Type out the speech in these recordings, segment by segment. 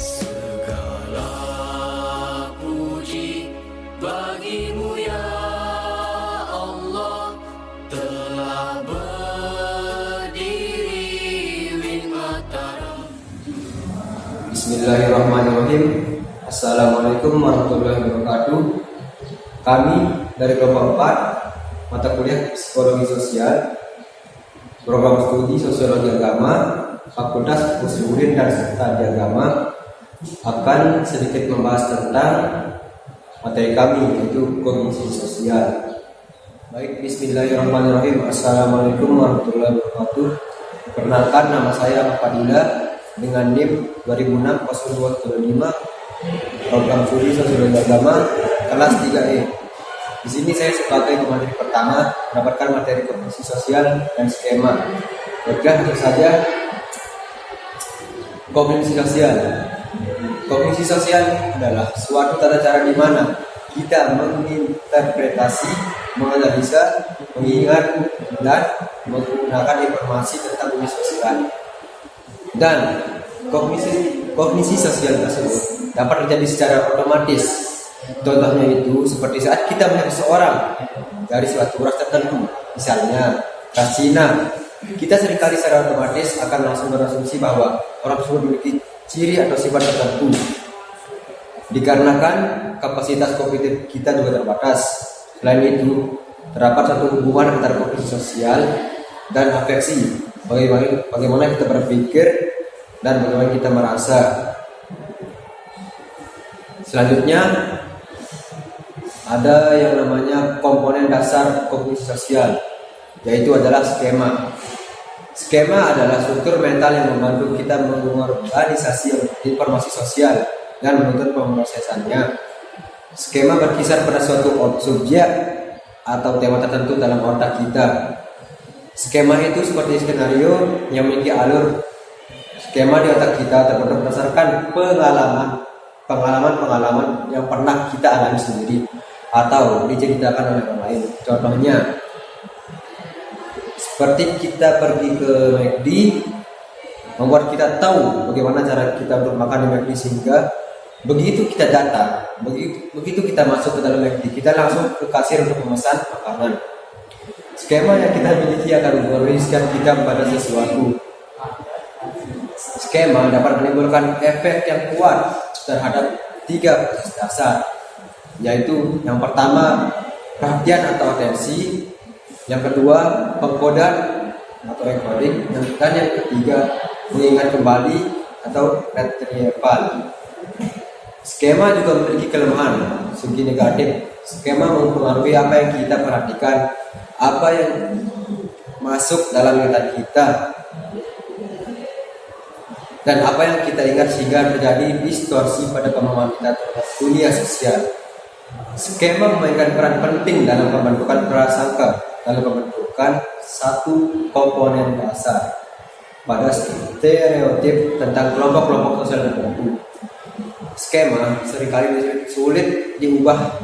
Segala puji bagimu ya Allah, telah berdiri Win Mataram. Bismillahirrahmanirrahim. Assalamualaikum warahmatullahi wabarakatuh. Kami dari kelompok 4 mata kuliah Psikologi Sosial, Program Studi Sosiologi Agama, Fakultas Muslimin dan Studi Agama akan sedikit membahas tentang materi kami, yaitu kognisi sosial. Baik, bismillahirrahmanirrahim. Assalamualaikum warahmatullahi wabarakatuh. Perkenalkan, nama saya Fadila dengan NIM 2006-0235, Program Studi Sosiologi Agama, kelas 3E. Di sini saya sebagai pemateri pertama mendapatkan materi kognisi sosial dan skema. Baiklah, langsung saja. Kognisi sosial. Kognisi sosial adalah suatu tata cara di mana kita menginterpretasi, menganalisa, mengingat, dan menggunakan informasi tentang dunia sosial. Dan kognisi sosial tersebut dapat terjadi secara otomatis. Contohnya itu seperti saat kita melihat seseorang dari suatu ras tertentu, misalnya ras Cina, kita seringkali secara otomatis akan langsung berasumsi bahwa orang tersebut memiliki ciri atau sifat tertentu. Dikarenakan kapasitas kognitif kita juga terbatas. Selain itu, terdapat satu hubungan antara kognisi sosial dan afeksi. Bagaimana kita berpikir dan bagaimana kita merasa. Selanjutnya, ada yang namanya komponen dasar kognisi sosial, yaitu adalah skema. Skema adalah struktur mental yang membantu kita mengorganisasi informasi sosial dan menuntut pemrosesannya. Skema berkisar pada suatu subjek atau tema tertentu dalam otak kita. Skema itu seperti skenario yang memiliki alur. Skema di otak kita terbentuk berdasarkan pengalaman yang pernah kita alami sendiri atau diceritakan oleh orang lain. Contohnya, seperti kita pergi ke McD, membuat kita tahu bagaimana cara kita untuk makan di McD, sehingga begitu kita datang, begitu kita masuk ke dalam McD, kita langsung ke kasir untuk memesan makanan. Skema yang kita miliki akan mengorganisasikan kita pada sesuatu. Skema dapat menimbulkan efek yang kuat terhadap 3 proses dasar, yaitu yang pertama perhatian atau atensi, yang kedua pengkodan atau encoding, dan yang ketiga mengingat kembali atau retrieval. Skema juga memiliki kelemahan segi negatif. Skema mempengaruhi apa yang kita perhatikan, apa yang masuk dalam ingatan kita, dan apa yang kita ingat, sehingga terjadi distorsi pada pemahaman kita terhadap dunia sosial. Skema memainkan peran penting dalam pembentukan prasangka, dalam pembentukan satu komponen dasar pada stereotip tentang kelompok-kelompok sosial tertentu. Skema seringkali sulit diubah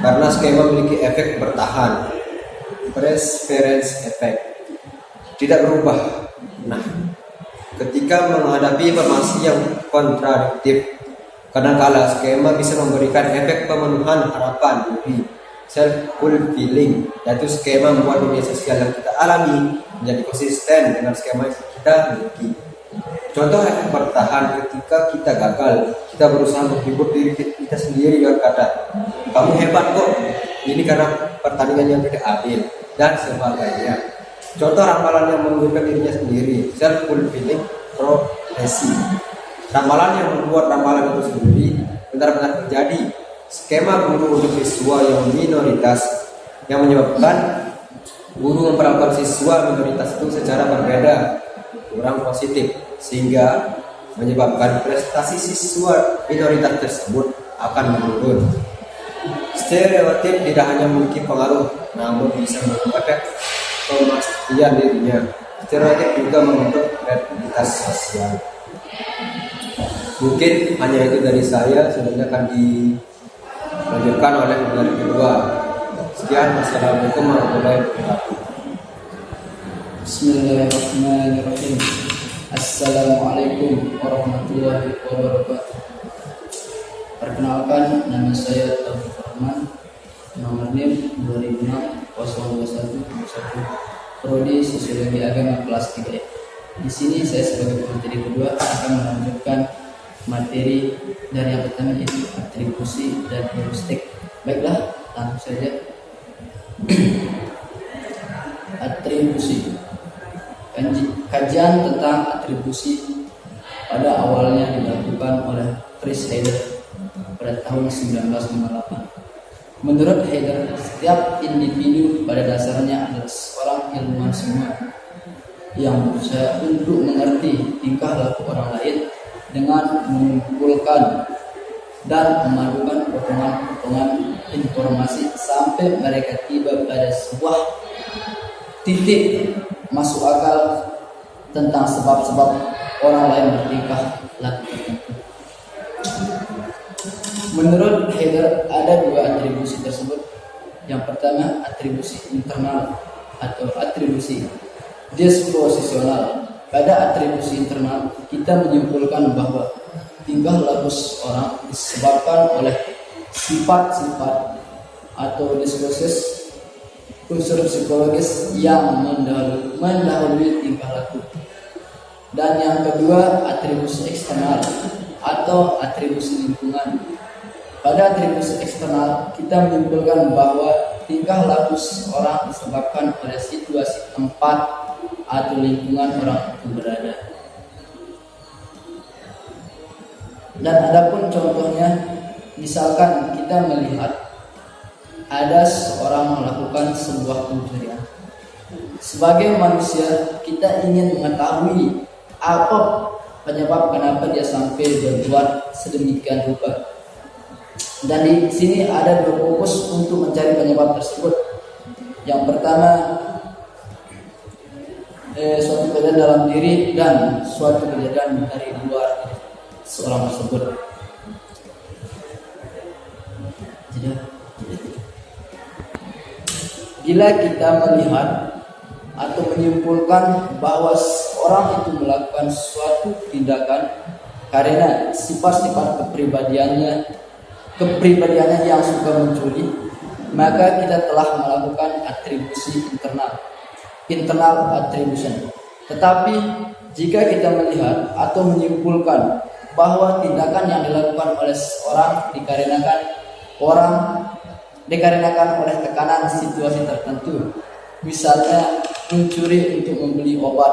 karena skema memiliki efek bertahan, preference effect, tidak berubah. Nah, ketika menghadapi informasi yang kontradiktif, kadangkala skema bisa memberikan efek pemenuhan harapan diri, self-fulfilling, yaitu skema membuat dunia sosial yang kita alami menjadi konsisten dengan skema yang kita miliki. Contoh efek bertahan: ketika kita gagal, kita berusaha menghibur diri kita sendiri dengan kata, "Kamu hebat kok, ini karena pertandingan yang tidak adil," dan sebagainya. Contoh ramalan yang mengundurkan dirinya sendiri, self-fulfilling prophecy. Ramalan yang membuat ramalan itu sendiri benar-benar terjadi. Skema guru untuk siswa yang minoritas, yang menyebabkan guru memperlakukan siswa minoritas itu secara berbeda, kurang positif, sehingga menyebabkan prestasi siswa minoritas tersebut akan menurun. Stereotip tidak hanya memiliki pengaruh, namun bisa mengefek pemastian dirinya. Stereotip juga membentuk identitas sosial. Mungkin hanya itu dari saya, selanjutnya akan dilanjutkan oleh pemateri kedua. Sekian, wassalamualaikum warahmatullahi wabarakatuh. Bismillahirrahmanirrahim. Assalamualaikum warahmatullahi wabarakatuh. Perkenalkan, nama saya Taufik Rahman, nomor NIM 2006-021-1, Prodi Sosiologi Agama kelas 3. Di sini saya sebagai pemateri kedua akan melanjutkan materi dari yang pertama, yaitu atribusi dan heuristik. Baiklah, langsung saja. Atribusi. Kajian tentang atribusi pada awalnya dilakukan oleh Fritz Heider pada tahun 1958. Menurut Heider, setiap individu pada dasarnya adalah seorang ilmuwan semua yang berusaha untuk mengerti tingkah laku orang lain dengan mengumpulkan dan memadukan potongan-potongan informasi sampai mereka tiba pada sebuah titik masuk akal tentang sebab-sebab orang lain bertingkah laku tertentu. Menurut Heider, ada dua atribusi tersebut. Yang pertama, atribusi internal atau atribusi disposisional. Pada atribusi internal, kita menyimpulkan bahwa tingkah laku seorang disebabkan oleh sifat-sifat atau diskursus unsur psikologis yang mendahului tingkah laku. Dan yang kedua, atribusi eksternal atau atribusi lingkungan. Pada atribusi eksternal, kita menyimpulkan bahwa tingkah laku seorang disebabkan oleh situasi tempat atau lingkungan orang itu berada. Dan adapun contohnya, misalkan kita melihat ada seorang melakukan sebuah pencurian. Sebagai manusia, kita ingin mengetahui apa penyebab kenapa dia sampai berbuat sedemikian rupa. Dan di sini ada dua fokus untuk mencari penyebab tersebut. Yang pertama, suatu kejadian dalam diri dan suatu kejadian dari luar seorang tersebut. Bila kita melihat atau menyimpulkan bahwa seorang itu melakukan suatu tindakan karena sifat-sifat kepribadiannya yang suka mencuri, maka kita telah melakukan atribusi internal attribution. Tetapi jika kita melihat atau menyimpulkan bahwa tindakan yang dilakukan oleh seorang dikarenakan oleh tekanan situasi tertentu, misalnya mencuri untuk membeli obat,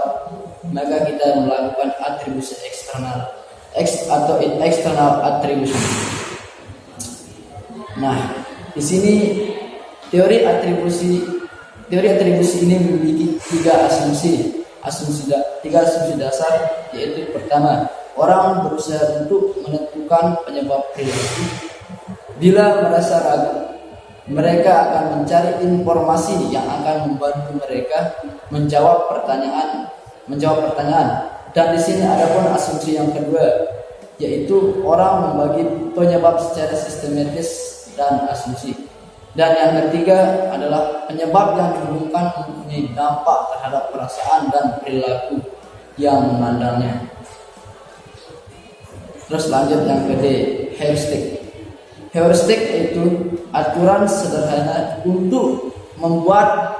maka kita melakukan atribusi eksternal atau external attribution. Nah, di sini teori atribusi ini memiliki tiga asumsi dasar, yaitu pertama, orang berusaha untuk menentukan penyebab perilaku. Bila merasa ragu, mereka akan mencari informasi yang akan membantu mereka menjawab pertanyaan. Dan di sini ada pun asumsi yang kedua, yaitu orang membagi penyebab secara sistematis dan asumsi. Dan yang ketiga adalah penyebab yang dihubungkan mempunyai dampak terhadap perasaan dan perilaku yang memandangnya. Terus lanjut yang kedua, heuristik. Heuristik itu aturan sederhana untuk membuat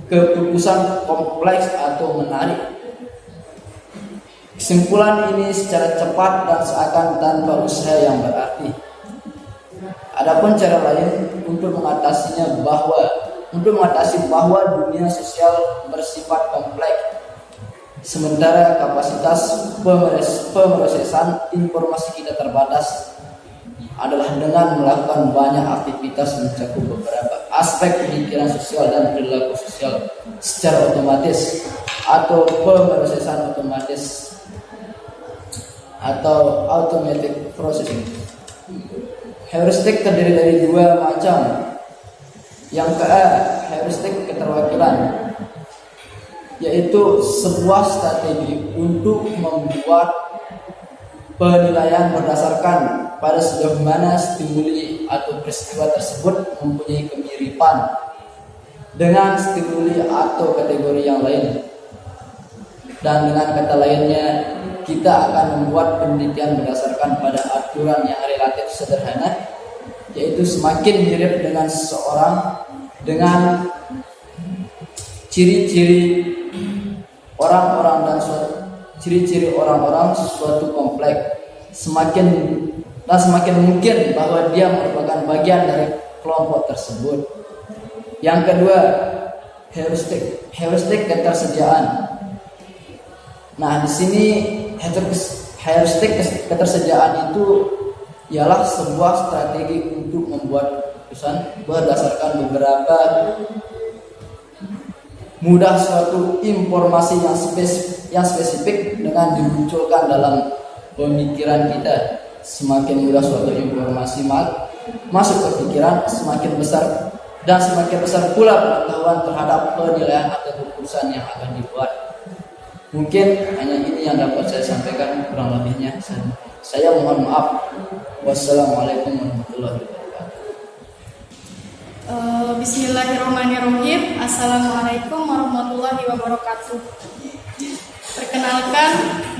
keputusan kompleks atau menarik kesimpulan ini secara cepat dan seakan tanpa usaha yang berarti. Adapun cara lain untuk mengatasi bahwa dunia sosial bersifat kompleks, sementara kapasitas pemrosesan informasi kita terbatas, adalah dengan melakukan banyak aktivitas mencakup beberapa aspek pemikiran sosial dan perilaku sosial secara otomatis atau pemrosesan otomatis atau automatic processing. Heuristik terdiri dari dua macam. Yang heuristik keterwakilan, yaitu sebuah strategi untuk membuat penilaian berdasarkan pada sejauh mana stimuli atau peristiwa tersebut mempunyai kemiripan dengan stimuli atau kategori yang lain. Dan dengan kata lainnya, kita akan membuat penelitian berdasarkan pada aturan yang relatif sederhana, yaitu semakin mirip dengan seseorang dengan ciri-ciri orang-orang suatu kompleks, semakin mungkin bahwa dia merupakan bagian dari kelompok tersebut. Yang kedua, heuristik ketersediaan. Nah, di sini heuristik ketersediaan itu ialah sebuah strategi untuk membuat keputusan berdasarkan beberapa mudah suatu informasi yang spesifik dengan dimunculkan dalam pemikiran kita. Semakin mudah suatu informasi masuk ke pikiran, semakin besar pula pengetahuan terhadap penilaian atau keputusan yang akan dibuat. Mungkin hanya ini yang dapat saya sampaikan, kurang lebihnya saya mohon maaf. Wassalamualaikum warahmatullahi wabarakatuh. Bismillahirrahmanirrahim. Assalamualaikum warahmatullahi wabarakatuh. Perkenalkan,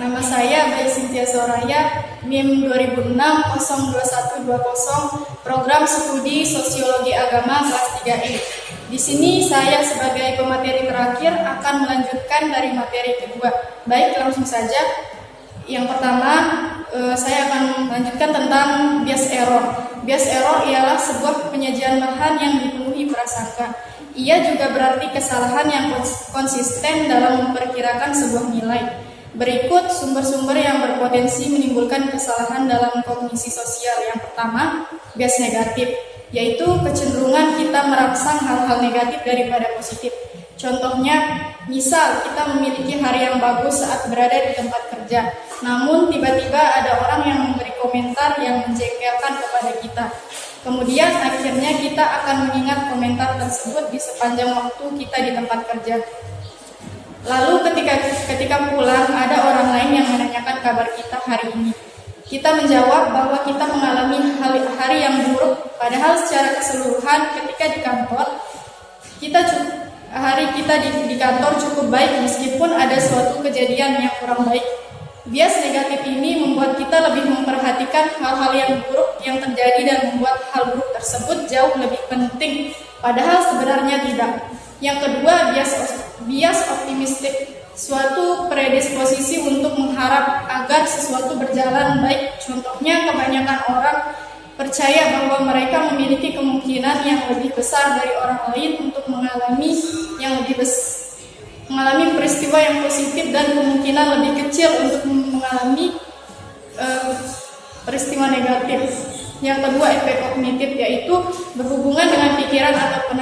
nama saya Bayi Cynthia Soraya, NIM 2006-02120, Program Studi Sosiologi Agama kelas 3E. Di sini saya sebagai pemateri terakhir akan melanjutkan dari materi kedua. Baik, langsung saja. Yang pertama, saya akan melanjutkan tentang bias error. Bias error ialah sebuah penyajian bahan yang dipenuhi prasangka. Ia juga berarti kesalahan yang konsisten dalam memperkirakan sebuah nilai. Berikut sumber-sumber yang berpotensi menimbulkan kesalahan dalam kognisi sosial. Yang pertama, bias negatif, yaitu kecenderungan kita merangsang hal-hal negatif daripada positif. Contohnya, misal kita memiliki hari yang bagus saat berada di tempat kerja, namun tiba-tiba ada orang yang memberi komentar yang menjengkelkan kepada kita. Kemudian akhirnya kita akan mengingat komentar tersebut di sepanjang waktu kita di tempat kerja. Lalu ketika pulang ada orang lain yang menanyakan kabar kita hari ini. Kita menjawab bahwa kita mengalami hari yang buruk, padahal secara keseluruhan ketika di kantor hari kita di kantor cukup baik meskipun ada suatu kejadian yang kurang baik. Bias negatif ini membuat kita lebih memperhatikan hal-hal yang buruk yang terjadi dan membuat hal buruk tersebut jauh lebih penting, padahal sebenarnya tidak. Yang kedua, bias optimistik, suatu predisposisi untuk mengharap agar sesuatu berjalan baik. Contohnya, kebanyakan orang percaya bahwa mereka memiliki kemungkinan yang lebih besar dari orang lain untuk mengalami peristiwa yang positif dan kemungkinan lebih kecil untuk mengalami peristiwa negatif. Yang kedua, efek kognitif, yaitu berhubungan dengan pikiran atau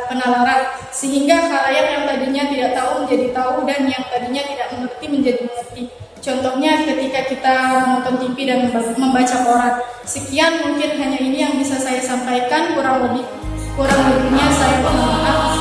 penalaran, sehingga khalayak yang tadinya tidak tahu menjadi tahu dan yang tadinya tidak mengerti menjadi mengerti. Contohnya ketika kita menonton TV dan membaca koran. Sekian, mungkin hanya ini yang bisa saya sampaikan, kurang lebihnya saya mohon maaf.